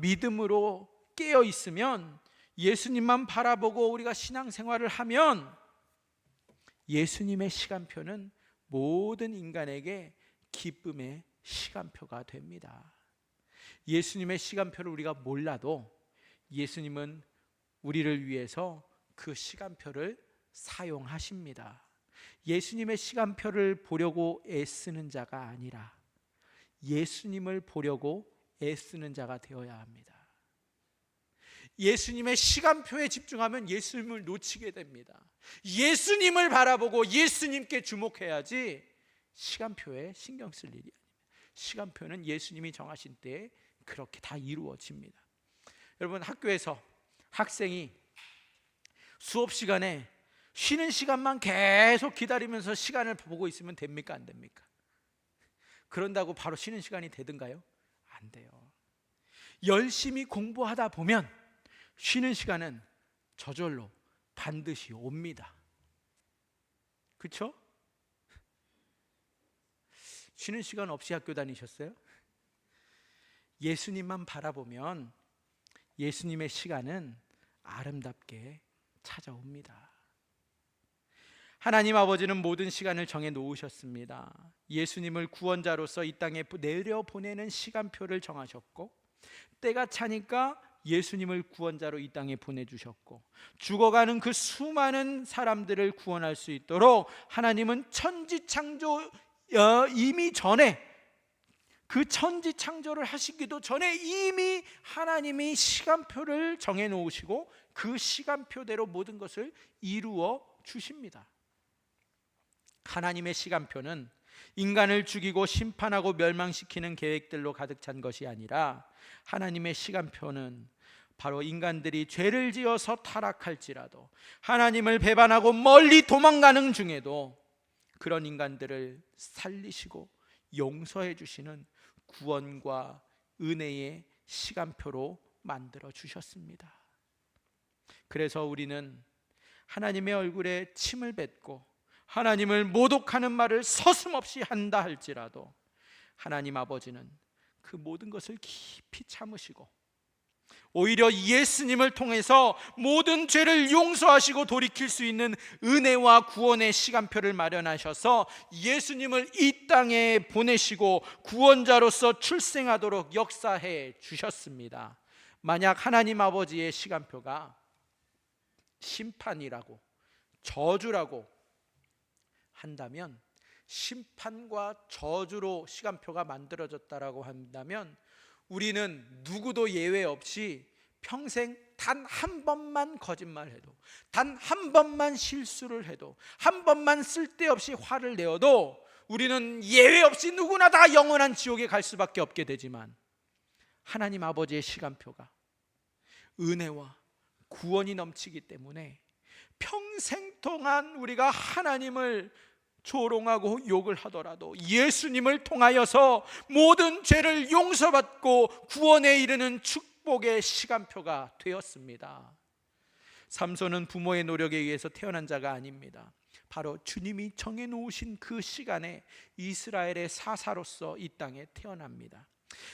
믿음으로 깨어 있으면, 예수님만 바라보고 우리가 신앙생활을 하면 예수님의 시간표는 모든 인간에게 기쁨의 시간표가 됩니다. 예수님의 시간표를 우리가 몰라도 예수님은 우리를 위해서 그 시간표를 사용하십니다. 예수님의 시간표를 보려고 애쓰는 자가 아니라 예수님을 보려고 애쓰는 자가 되어야 합니다. 예수님의 시간표에 집중하면 예수님을 놓치게 됩니다. 예수님을 바라보고 예수님께 주목해야지 시간표에 신경 쓸 일이 아닙니다. 시간표는 예수님이 정하신 때에 그렇게 다 이루어집니다. 여러분, 학교에서 학생이 수업 시간에 쉬는 시간만 계속 기다리면서 시간을 보고 있으면 됩니까? 안 됩니까? 그런다고 바로 쉬는 시간이 되든가요? 안 돼요. 열심히 공부하다 보면 쉬는 시간은 저절로 반드시 옵니다. 그렇죠? 쉬는 시간 없이 학교 다니셨어요? 예수님만 바라보면 예수님의 시간은 아름답게 찾아옵니다. 하나님 아버지는 모든 시간을 정해 놓으셨습니다. 예수님을 구원자로서 이 땅에 내려보내는 시간표를 정하셨고, 때가 차니까 예수님을 구원자로 이 땅에 보내주셨고, 죽어가는 그 수많은 사람들을 구원할 수 있도록 하나님은 천지창조 이미 전에, 그 천지창조를 하시기도 전에 이미 하나님이 시간표를 정해 놓으시고 그 시간표대로 모든 것을 이루어 주십니다. 하나님의 시간표는 인간을 죽이고 심판하고 멸망시키는 계획들로 가득 찬 것이 아니라, 하나님의 시간표는 바로 인간들이 죄를 지어서 타락할지라도, 하나님을 배반하고 멀리 도망가는 중에도 그런 인간들을 살리시고 용서해 주시는 구원과 은혜의 시간표로 만들어 주셨습니다. 그래서 우리는 하나님의 얼굴에 침을 뱉고 하나님을 모독하는 말을 서슴없이 한다 할지라도, 하나님 아버지는 그 모든 것을 깊이 참으시고 오히려 예수님을 통해서 모든 죄를 용서하시고 돌이킬 수 있는 은혜와 구원의 시간표를 마련하셔서 예수님을 이 땅에 보내시고 구원자로서 출생하도록 역사해 주셨습니다. 만약 하나님 아버지의 시간표가 심판이라고, 저주라고 한다면, 심판과 저주로 시간표가 만들어졌다라고 한다면, 우리는 누구도 예외 없이 평생 단 한 번만 거짓말해도, 단 한 번만 실수를 해도, 한 번만 쓸데없이 화를 내어도 우리는 예외 없이 누구나 다 영원한 지옥에 갈 수밖에 없게 되지만, 하나님 아버지의 시간표가 은혜와 구원이 넘치기 때문에 평생 동안 우리가 하나님을 조롱하고 욕을 하더라도 예수님을 통하여서 모든 죄를 용서받고 구원에 이르는 축복의 시간표가 되었습니다. 삼손은 부모의 노력에 의해서 태어난 자가 아닙니다. 바로 주님이 정해놓으신 그 시간에 이스라엘의 사사로서 이 땅에 태어납니다.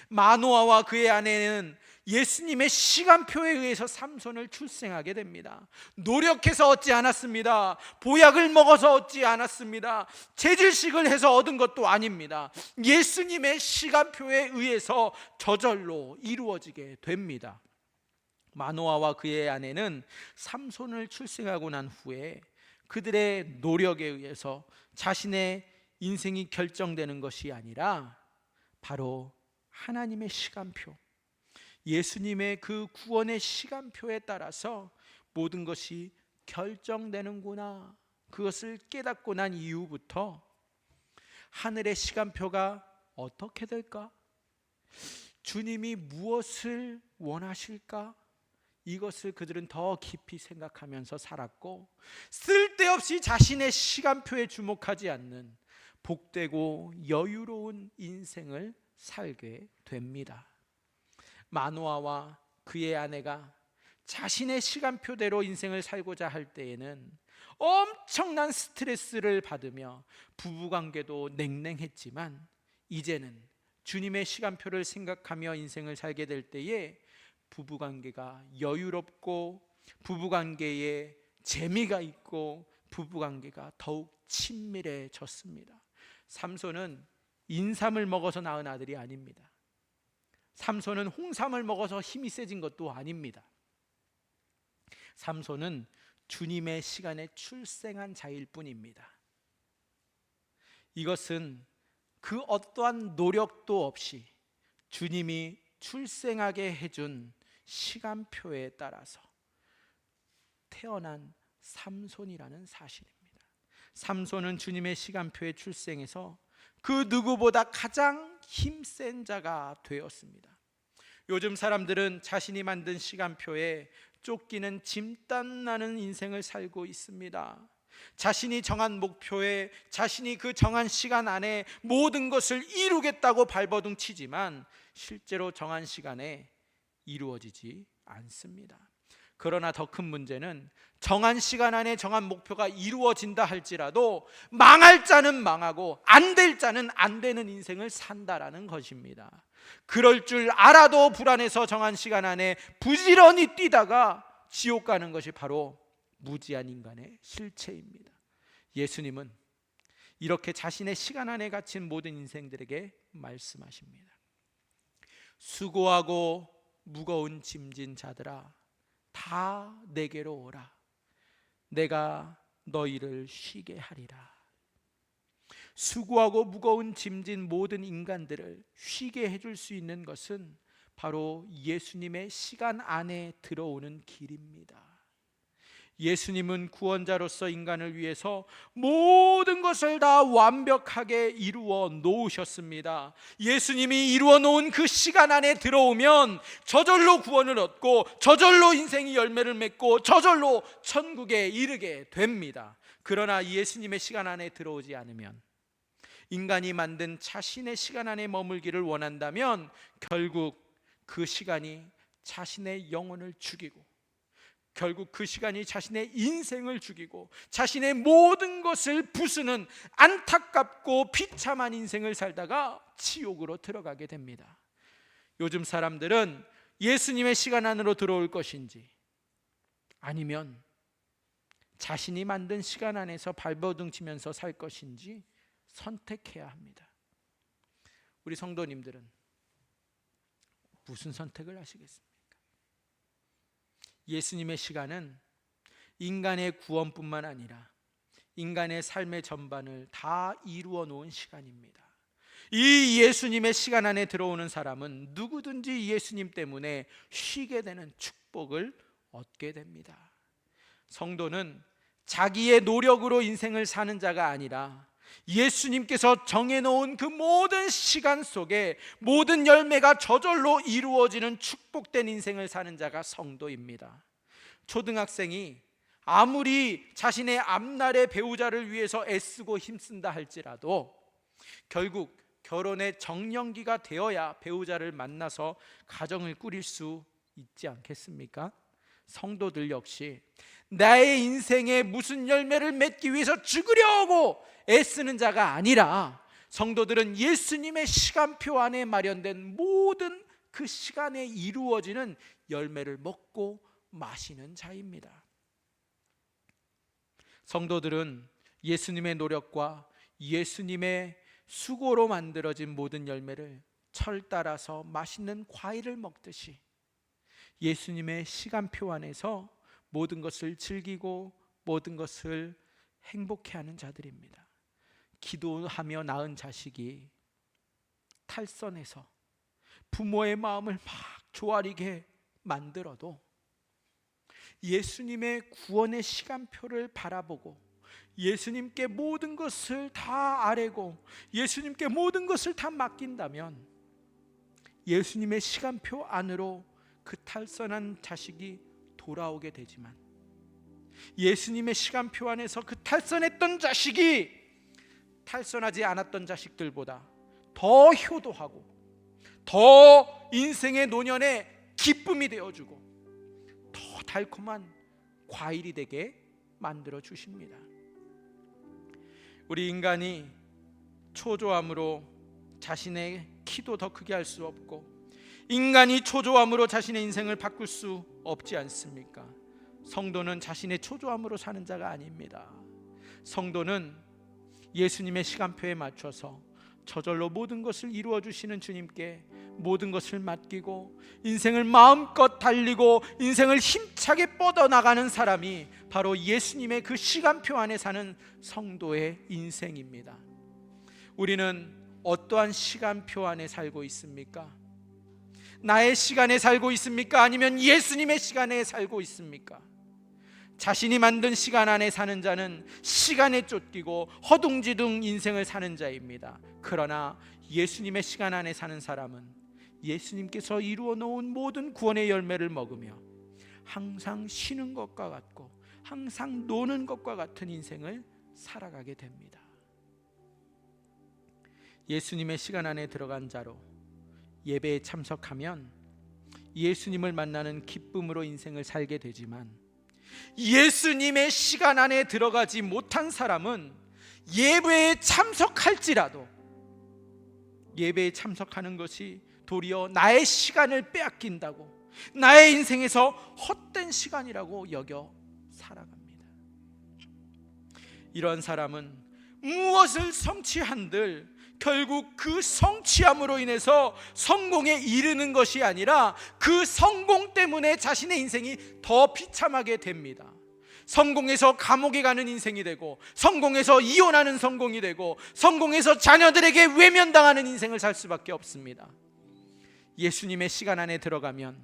마노아와 그의 아내는 예수님의 시간표에 의해서 삼손을 출생하게 됩니다. 노력해서 얻지 않았습니다. 보약을 먹어서 얻지 않았습니다. 재질식을 해서 얻은 것도 아닙니다. 예수님의 시간표에 의해서 저절로 이루어지게 됩니다. 마노아와 그의 아내는 삼손을 출생하고 난 후에 그들의 노력에 의해서 자신의 인생이 결정되는 것이 아니라 바로 하나님의 시간표, 예수님의 그 구원의 시간표에 따라서 모든 것이 결정되는구나, 그것을 깨닫고 난 이후부터 하늘의 시간표가 어떻게 될까? 주님이 무엇을 원하실까? 이것을 그들은 더 깊이 생각하면서 살았고, 쓸데없이 자신의 시간표에 주목하지 않는 복되고 여유로운 인생을 살게 됩니다. 마노아와 그의 아내가 자신의 시간표대로 인생을 살고자 할 때에는 엄청난 스트레스를 받으며 부부관계도 냉랭했지만, 이제는 주님의 시간표를 생각하며 인생을 살게 될 때에 부부관계가 여유롭고 부부관계에 재미가 있고 부부관계가 더욱 친밀해졌습니다. 삼손은 인삼을 먹어서 낳은 아들이 아닙니다. 삼손은 홍삼을 먹어서 힘이 세진 것도 아닙니다. 삼손은 주님의 시간에 출생한 자일 뿐입니다. 이것은 그 어떠한 노력도 없이 주님이 출생하게 해준 시간표에 따라서 태어난 삼손이라는 사실입니다. 삼손은 주님의 시간표에 출생해서 그 누구보다 가장 힘센 자가 되었습니다. 요즘 사람들은 자신이 만든 시간표에 쫓기는 짐땀 나는 인생을 살고 있습니다. 자신이 정한 목표에, 자신이 그 정한 시간 안에 모든 것을 이루겠다고 발버둥 치지만 실제로 정한 시간에 이루어지지 않습니다. 그러나 더 큰 문제는 정한 시간 안에 정한 목표가 이루어진다 할지라도 망할 자는 망하고 안 될 자는 안 되는 인생을 산다라는 것입니다. 그럴 줄 알아도 불안해서 정한 시간 안에 부지런히 뛰다가 지옥 가는 것이 바로 무지한 인간의 실체입니다. 예수님은 이렇게 자신의 시간 안에 갇힌 모든 인생들에게 말씀하십니다. 수고하고 무거운 짐진 자들아, 다 내게로 오라. 내가 너희를 쉬게 하리라. 수고하고 무거운 짐진 모든 인간들을 쉬게 해줄 수 있는 것은 바로 예수님의 시간 안에 들어오는 길입니다. 예수님은 구원자로서 인간을 위해서 모든 것을 다 완벽하게 이루어 놓으셨습니다. 예수님이 이루어 놓은 그 시간 안에 들어오면 저절로 구원을 얻고 저절로 인생이 열매를 맺고 저절로 천국에 이르게 됩니다. 그러나 예수님의 시간 안에 들어오지 않으면, 인간이 만든 자신의 시간 안에 머물기를 원한다면 결국 그 시간이 자신의 영혼을 죽이고, 결국 그 시간이 자신의 인생을 죽이고 자신의 모든 것을 부수는 안타깝고 비참한 인생을 살다가 지옥으로 들어가게 됩니다. 요즘 사람들은 예수님의 시간 안으로 들어올 것인지 아니면 자신이 만든 시간 안에서 발버둥 치면서 살 것인지 선택해야 합니다. 우리 성도님들은 무슨 선택을 하시겠습니까? 예수님의 시간은 인간의 구원뿐만 아니라 인간의 삶의 전반을 다 이루어 놓은 시간입니다. 이 예수님의 시간 안에 들어오는 사람은 누구든지 예수님 때문에 쉬게 되는 축복을 얻게 됩니다. 성도는 자기의 노력으로 인생을 사는 자가 아니라 예수님께서 정해놓은 그 모든 시간 속에 모든 열매가 저절로 이루어지는 축복된 인생을 사는 자가 성도입니다. 초등학생이 아무리 자신의 앞날의 배우자를 위해서 애쓰고 힘쓴다 할지라도 결국 결혼의 정년기가 되어야 배우자를 만나서 가정을 꾸릴 수 있지 않겠습니까? 성도들 역시 나의 인생에 무슨 열매를 맺기 위해서 죽으려고 애쓰는 자가 아니라, 성도들은 예수님의 시간표 안에 마련된 모든 그 시간에 이루어지는 열매를 먹고 마시는 자입니다. 성도들은 예수님의 노력과 예수님의 수고로 만들어진 모든 열매를 철 따라서 맛있는 과일을 먹듯이 예수님의 시간표 안에서 모든 것을 즐기고 모든 것을 행복해하는 자들입니다. 기도하며 낳은 자식이 탈선해서 부모의 마음을 막 조아리게 만들어도 예수님의 구원의 시간표를 바라보고 예수님께 모든 것을 다 아뢰고 예수님께 모든 것을 다 맡긴다면 예수님의 시간표 안으로 그 탈선한 자식이 돌아오게 되지만, 예수님의 시간표 안에서 그 탈선했던 자식이 탈선하지 않았던 자식들보다 더 효도하고 더 인생의 노년에 기쁨이 되어주고 더 달콤한 과일이 되게 만들어 주십니다. 우리 인간이 초조함으로 자신의 키도 더 크게 할 수 없고, 인간이 초조함으로 자신의 인생을 바꿀 수 없지 않습니까? 성도는 자신의 초조함으로 사는 자가 아닙니다. 성도는 예수님의 시간표에 맞춰서 저절로 모든 것을 이루어 주시는 주님께 모든 것을 맡기고 인생을 마음껏 달리고 인생을 힘차게 뻗어나가는 사람이 바로 예수님의 그 시간표 안에 사는 성도의 인생입니다. 우리는 어떠한 시간표 안에 살고 있습니까? 나의 시간에 살고 있습니까? 아니면 예수님의 시간에 살고 있습니까? 자신이 만든 시간 안에 사는 자는 시간에 쫓기고 허둥지둥 인생을 사는 자입니다. 그러나 예수님의 시간 안에 사는 사람은 예수님께서 이루어 놓은 모든 구원의 열매를 먹으며 항상 쉬는 것과 같고 항상 노는 것과 같은 인생을 살아가게 됩니다. 예수님의 시간 안에 들어간 자로 예배에 참석하면 예수님을 만나는 기쁨으로 인생을 살게 되지만, 예수님의 시간 안에 들어가지 못한 사람은 예배에 참석할지라도 예배에 참석하는 것이 도리어 나의 시간을 빼앗긴다고, 나의 인생에서 헛된 시간이라고 여겨 살아갑니다. 이런 사람은 무엇을 성취한들 결국 그 성취함으로 인해서 성공에 이르는 것이 아니라 그 성공 때문에 자신의 인생이 더 비참하게 됩니다. 성공해서 감옥에 가는 인생이 되고, 성공해서 이혼하는 성공이 되고, 성공해서 자녀들에게 외면당하는 인생을 살 수밖에 없습니다. 예수님의 시간 안에 들어가면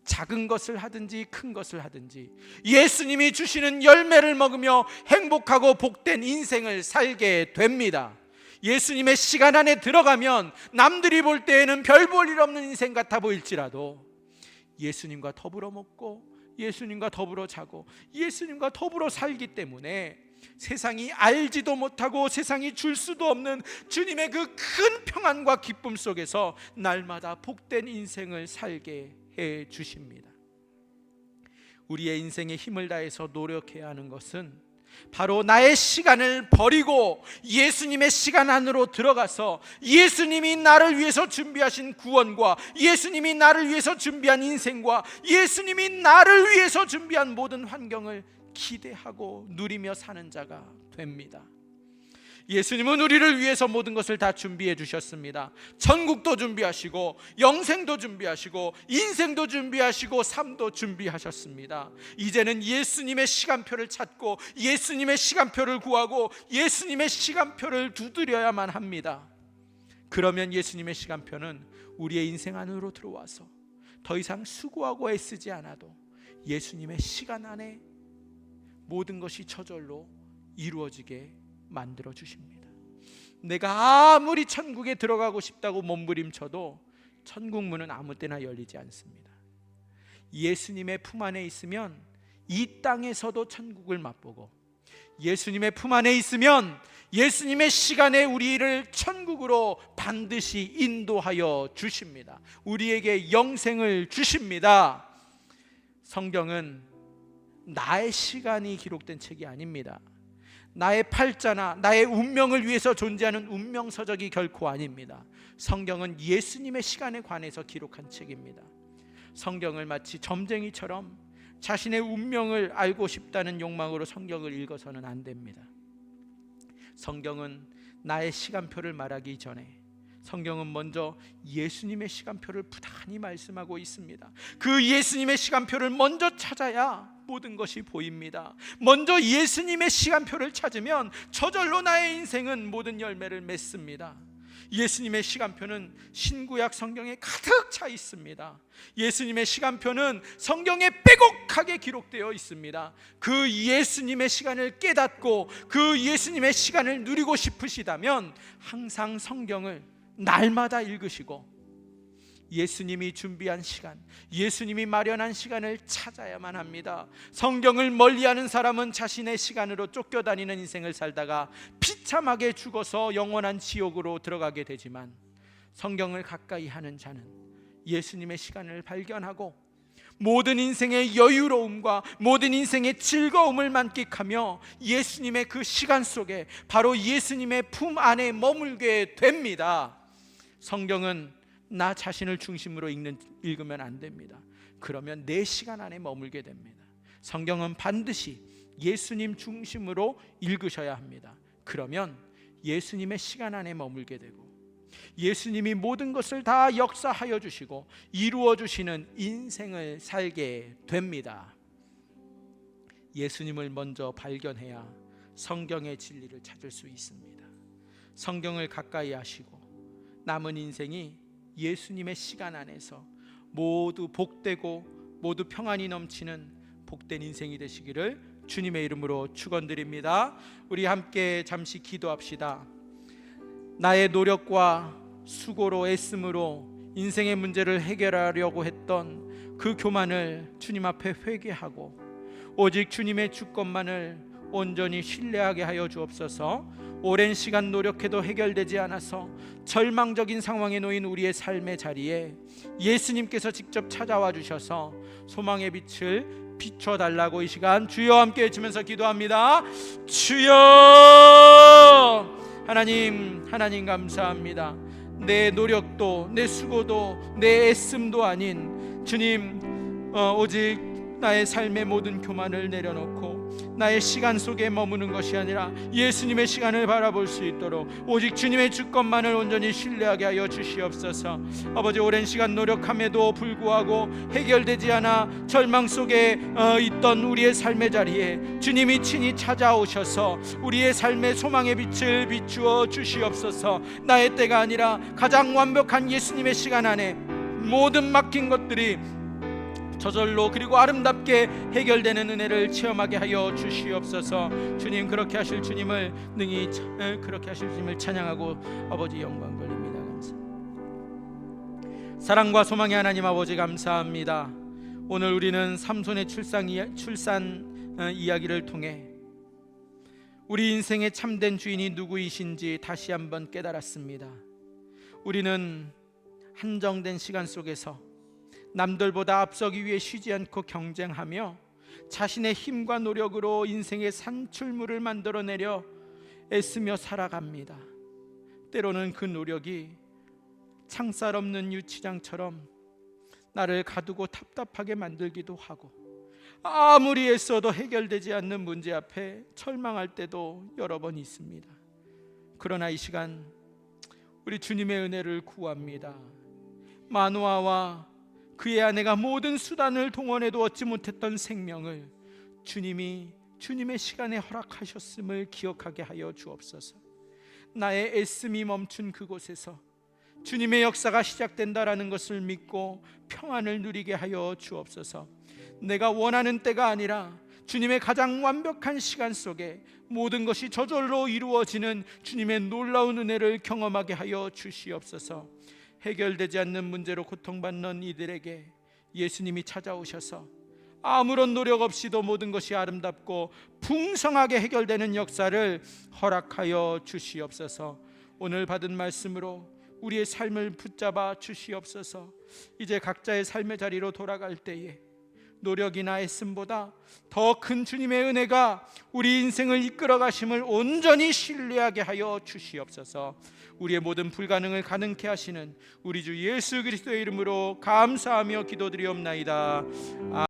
작은 것을 하든지 큰 것을 하든지 예수님이 주시는 열매를 먹으며 행복하고 복된 인생을 살게 됩니다. 예수님의 시간 안에 들어가면 남들이 볼 때에는 별 볼 일 없는 인생 같아 보일지라도 예수님과 더불어 먹고 예수님과 더불어 자고 예수님과 더불어 살기 때문에 세상이 알지도 못하고 세상이 줄 수도 없는 주님의 그 큰 평안과 기쁨 속에서 날마다 복된 인생을 살게 해 주십니다. 우리의 인생에 힘을 다해서 노력해야 하는 것은 바로 나의 시간을 버리고 예수님의 시간 안으로 들어가서 예수님이 나를 위해서 준비하신 구원과 예수님이 나를 위해서 준비한 인생과 예수님이 나를 위해서 준비한 모든 환경을 기대하고 누리며 사는 자가 됩니다. 예수님은 우리를 위해서 모든 것을 다 준비해 주셨습니다. 천국도 준비하시고 영생도 준비하시고 인생도 준비하시고 삶도 준비하셨습니다. 이제는 예수님의 시간표를 찾고 예수님의 시간표를 구하고 예수님의 시간표를 두드려야만 합니다. 그러면 예수님의 시간표는 우리의 인생 안으로 들어와서 더 이상 수고하고 애쓰지 않아도 예수님의 시간 안에 모든 것이 저절로 이루어지게 만들어 주십니다. 내가 아무리 천국에 들어가고 싶다고 몸부림쳐도 천국 문은 아무 때나 열리지 않습니다. 예수님의 품 안에 있으면 이 땅에서도 천국을 맛보고, 예수님의 품 안에 있으면 예수님의 시간에 우리를 천국으로 반드시 인도하여 주십니다. 우리에게 영생을 주십니다. 성경은 나의 시간이 기록된 책이 아닙니다. 나의 팔자나 나의 운명을 위해서 존재하는 운명서적이 결코 아닙니다. 성경은 예수님의 시간에 관해서 기록한 책입니다. 성경을 마치 점쟁이처럼 자신의 운명을 알고 싶다는 욕망으로 성경을 읽어서는 안 됩니다. 성경은 나의 시간표를 말하기 전에 성경은 먼저 예수님의 시간표를 부단히 말씀하고 있습니다. 그 예수님의 시간표를 먼저 찾아야 모든 것이 보입니다. 먼저 예수님의 시간표를 찾으면 저절로 나의 인생은 모든 열매를 맺습니다. 예수님의 시간표는 신구약 성경에 가득 차 있습니다. 예수님의 시간표는 성경에 빼곡하게 기록되어 있습니다. 그 예수님의 시간을 깨닫고 그 예수님의 시간을 누리고 싶으시다면 항상 성경을 날마다 읽으시고 예수님이 준비한 시간, 예수님이 마련한 시간을 찾아야만 합니다. 성경을 멀리하는 사람은 자신의 시간으로 쫓겨다니는 인생을 살다가 비참하게 죽어서 영원한 지옥으로 들어가게 되지만, 성경을 가까이 하는 자는 예수님의 시간을 발견하고 모든 인생의 여유로움과 모든 인생의 즐거움을 만끽하며 예수님의 그 시간 속에 바로 예수님의 품 안에 머물게 됩니다. 성경은 나 자신을 중심으로 읽으면 안 됩니다. 그러면 내 시간 안에 머물게 됩니다. 성경은 반드시 예수님 중심으로 읽으셔야 합니다. 그러면 예수님의 시간 안에 머물게 되고 예수님이 모든 것을 다 역사하여 주시고 이루어 주시는 인생을 살게 됩니다. 예수님을 먼저 발견해야 성경의 진리를 찾을 수 있습니다. 성경을 가까이 하시고 남은 인생이 예수님의 시간 안에서 모두 복되고 모두 평안이 넘치는 복된 인생이 되시기를 주님의 이름으로 축원드립니다. 우리 함께 잠시 기도합시다. 나의 노력과 수고로 애씀으로 인생의 문제를 해결하려고 했던 그 교만을 주님 앞에 회개하고 오직 주님의 주권만을 온전히 신뢰하게 하여 주옵소서. 오랜 시간 노력해도 해결되지 않아서 절망적인 상황에 놓인 우리의 삶의 자리에 예수님께서 직접 찾아와 주셔서 소망의 빛을 비춰달라고 이 시간 주여 함께 외치면서 기도합니다. 주여! 하나님 감사합니다. 내 노력도 내 수고도 내 애씀도 아닌 주님, 오직 나의 삶의 모든 교만을 내려놓고 나의 시간 속에 머무는 것이 아니라 예수님의 시간을 바라볼 수 있도록 오직 주님의 주권만을 온전히 신뢰하게 하여 주시옵소서. 아버지, 오랜 시간 노력함에도 불구하고 해결되지 않아 절망 속에 있던 우리의 삶의 자리에 주님이 친히 찾아오셔서 우리의 삶의 소망의 빛을 비추어 주시옵소서. 나의 때가 아니라 가장 완벽한 예수님의 시간 안에 모든 막힌 것들이 저절로 그리고 아름답게 해결되는 은혜를 체험하게 하여 주시옵소서. 주님, 그렇게 하실 주님을 능히 그렇게 하실 주님을 찬양하고 아버지 영광 돌립니다. 감사합니다. 사랑과 소망의 하나님 아버지 감사합니다. 오늘 우리는 삼손의 출산 이야기를 통해 우리 인생의 참된 주인이 누구이신지 다시 한번 깨달았습니다. 우리는 한정된 시간 속에서 남들보다 앞서기 위해 쉬지 않고 경쟁하며 자신의 힘과 노력으로 인생의 산출물을 만들어내려 애쓰며 살아갑니다. 때로는 그 노력이 창살 없는 유치장처럼 나를 가두고 답답하게 만들기도 하고 아무리 애써도 해결되지 않는 문제 앞에 절망할 때도 여러 번 있습니다. 그러나 이 시간 우리 주님의 은혜를 구합니다. 마노아와 그의 아내가 모든 수단을 동원해도 얻지 못했던 생명을 주님이 주님의 시간에 허락하셨음을 기억하게 하여 주옵소서. 나의 애씀이 멈춘 그곳에서 주님의 역사가 시작된다라는 것을 믿고 평안을 누리게 하여 주옵소서. 내가 원하는 때가 아니라 주님의 가장 완벽한 시간 속에 모든 것이 저절로 이루어지는 주님의 놀라운 은혜를 경험하게 하여 주시옵소서. 해결되지 않는 문제로 고통받는 이들에게 예수님이 찾아오셔서 아무런 노력 없이도 모든 것이 아름답고 풍성하게 해결되는 역사를 허락하여 주시옵소서. 오늘 받은 말씀으로 우리의 삶을 붙잡아 주시옵소서. 이제 각자의 삶의 자리로 돌아갈 때에 노력이나 애씀보다 더 큰 주님의 은혜가 우리 인생을 이끌어 가심을 온전히 신뢰하게 하여 주시옵소서. 우리의 모든 불가능을 가능케 하시는 우리 주 예수 그리스도의 이름으로 감사하며 기도드리옵나이다.